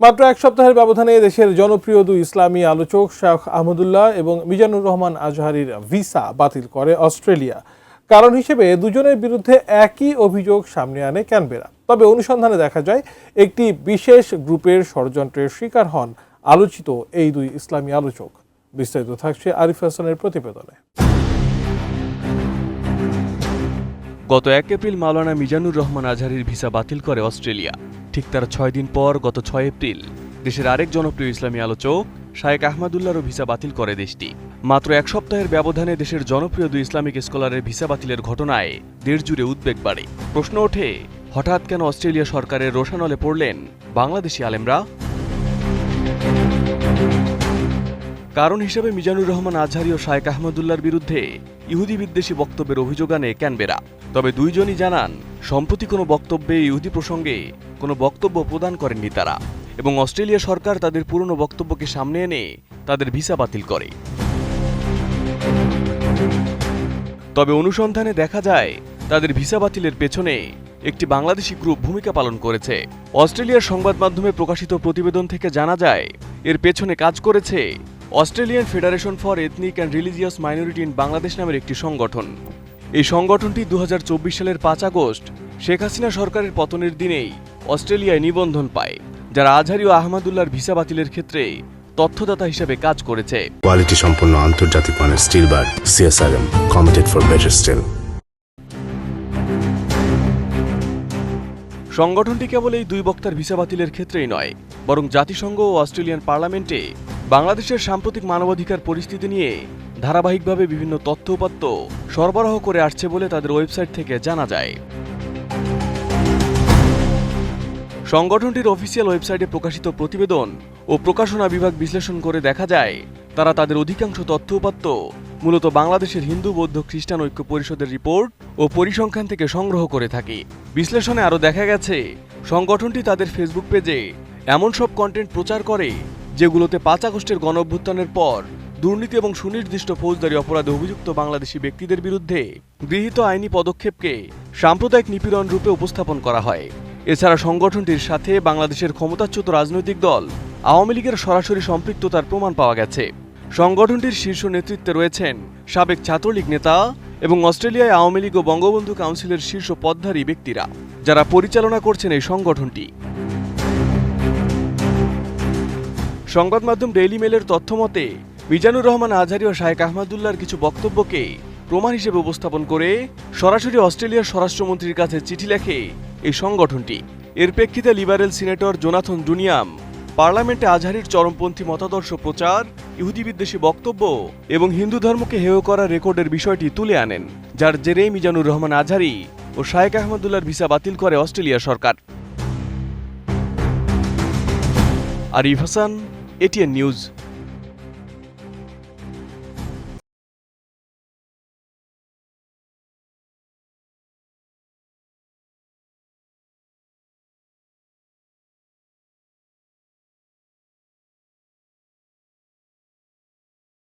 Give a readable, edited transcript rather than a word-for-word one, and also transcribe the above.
মাত্র এক সপ্তাহের ব্যবধানে দেশের জনপ্রিয় দুই ইসলামী আলোচক শেখ আহমদুল্লাহ এবং মিজানুর রহমান আজহারীর ভিসা বাতিল করে অস্ট্রেলিয়া। কারণ হিসেবে দুজনের বিরুদ্ধে একই অভিযোগ সামনে আনে ক্যানবেরা। তবে অনুসন্ধানে দেখা যায় একটি বিশেষ গ্রুপের ষড়যন্ত্রের শিকার হন আলোচিত এই দুই ইসলামী আলোচক। বিস্তারিত থাকছে আরিফ হাসানের প্রতিবেদনে। গত 1 এপ্রিল মাওলানা মিজানুর রহমান আজহারীর ভিসা বাতিল করে অস্ট্রেলিয়া। ঠিক তার 6 দিন পর গত 6 এপ্রিল দেশের আরেক জনপ্রিয় ইসলামী আলোচক শেখ আহমদুল্লাহরও ভিসা বাতিল করে দেশটি। মাত্র এক সপ্তাহের ব্যবধানে দেশের জনপ্রিয় দুই ইসলামিক স্কলারের ভিসা বাতিলের ঘটনায় দেশ জুড়ে উদ্বেগ বাড়ে। প্রশ্ন ওঠে, হঠাৎ কেন অস্ট্রেলিয়া সরকারের রোষানলে পড়লেন বাংলাদেশি আলেমরা? কারণ হিসেবে মিজানুর রহমান আজহারী ও শেখ আহমদুল্লাহর বিরুদ্ধে ইহুদি বিদ্বেষী বক্তব্যের অভিযোগ আনে ক্যানবেরা। তবে দুইজনই জানান, সম্প্রতি কোনো বক্তব্যে ইহুদি প্রসঙ্গে কোনো বক্তব্য প্রদান করেননি তারা, এবং অস্ট্রেলিয়া সরকার তাদের পুরনো বক্তব্যকে সামনে এনে তাদের ভিসা বাতিল করে। তবে অনুসন্ধানে দেখা যায় তাদের ভিসা বাতিলের পেছনে একটি বাংলাদেশি গ্রুপ ভূমিকা পালন করেছে। অস্ট্রেলিয়ার সংবাদ মাধ্যমে প্রকাশিত প্রতিবেদন থেকে জানা যায় এর পেছনে কাজ করেছে Australian federation for ethnic and religious minority in Bangladesh নামের একটি সংগঠন। এই সংগঠনটি 2024 সালের 5 আগস্ট শেখ হাসিনা সরকারের পতনের দিনেই অস্ট্রেলিয়ায় নিবন্ধন পায়, যারা আজহারী ও আহমদুল্লাহর ভিসা বাতিলের ক্ষেত্রে তথ্যদাতা হিসেবে কাজ করেছে। কোয়ালিটি সম্পন্ন আন্তর্জাতিক মানের still bar CSRM, committed for better still. সংগঠনটি কেবল এই দুই বক্তার ভিসা বাতিলের ক্ষেত্রেই নয়, বরং জাতিসংঘ ও অস্ট্রেলিয়ান পার্লামেন্টে বাংলাদেশের সাম্প্রতিক মানবাধিকার পরিস্থিতি নিয়ে ধারাবাহিকভাবে বিভিন্ন তথ্য উপাত্ত সরবরাহ করে আসছে বলে তাদের ওয়েবসাইট থেকে জানা যায়। সংগঠনটির অফিসিয়াল ওয়েবসাইটে প্রকাশিত প্রতিবেদন ও প্রকাশনা বিভাগ বিশ্লেষণ করে দেখা যায় তারা তাদের অধিকাংশ তথ্য উপাত্ত মূলত বাংলাদেশের হিন্দু বৌদ্ধ খ্রিস্টান ঐক্য পরিষদের রিপোর্ট ও পরিসংখ্যান থেকে সংগ্রহ করে থাকে। বিশ্লেষণে আরও দেখা গেছে সংগঠনটি তাদের ফেসবুক পেজে এমন সব কন্টেন্ট প্রচার করে যেগুলোতে 5 আগস্টের গণঅভ্যুত্থানের পর দুর্নীতি এবং সুনির্দিষ্ট ফৌজদারি অপরাধে অভিযুক্ত বাংলাদেশি ব্যক্তিদের বিরুদ্ধে গৃহীত আইনি পদক্ষেপকে সাম্প্রদায়িক নিপীড়ন রূপে উপস্থাপন করা হয়। এছাড়া সংগঠনটির সাথে বাংলাদেশের ক্ষমতাচ্যুত রাজনৈতিক দল আওয়ামী লীগের সরাসরি সম্পৃক্ততার প্রমাণ পাওয়া গেছে। সংগঠনটির শীর্ষ নেতৃত্বে রয়েছেন সাবেক ছাত্রলীগ নেতা এবং অস্ট্রেলিয়ায় আওয়ামী লীগ ও বঙ্গবন্ধু কাউন্সিলের শীর্ষ পদধারী ব্যক্তিরা, যারা পরিচালনা করছেন এই সংগঠনটি। সংবাদ মাধ্যম ডেইলি মেলের তথ্যমতে মিজানুর রহমান আজহারী ও শেখ আহমদুল্লাহর কিছু বক্তব্যকে প্রমাণ হিসেবে উপস্থাপন করে সরাসরি অস্ট্রেলিয়ার স্বরাষ্ট্রমন্ত্রীর কাছে চিঠি লেখে এই সংগঠনটি। এর প্রেক্ষিতে লিবারেল সিনেটর জোনাথন ডুনিয়াম পার্লামেন্টে আজহারীর চরমপন্থী মতাদর্শ প্রচার, ইহুদি বিদ্বেষী বক্তব্য এবং হিন্দু ধর্মকে হেয় করার রেকর্ডের বিষয়টি তুলে আনেন, যার জেরে মিজানুর রহমান আজহারী ও শেখ আহমদুল্লাহর ভিসা বাতিল করে অস্ট্রেলিয়া সরকার। Arif Hasan, ATN news.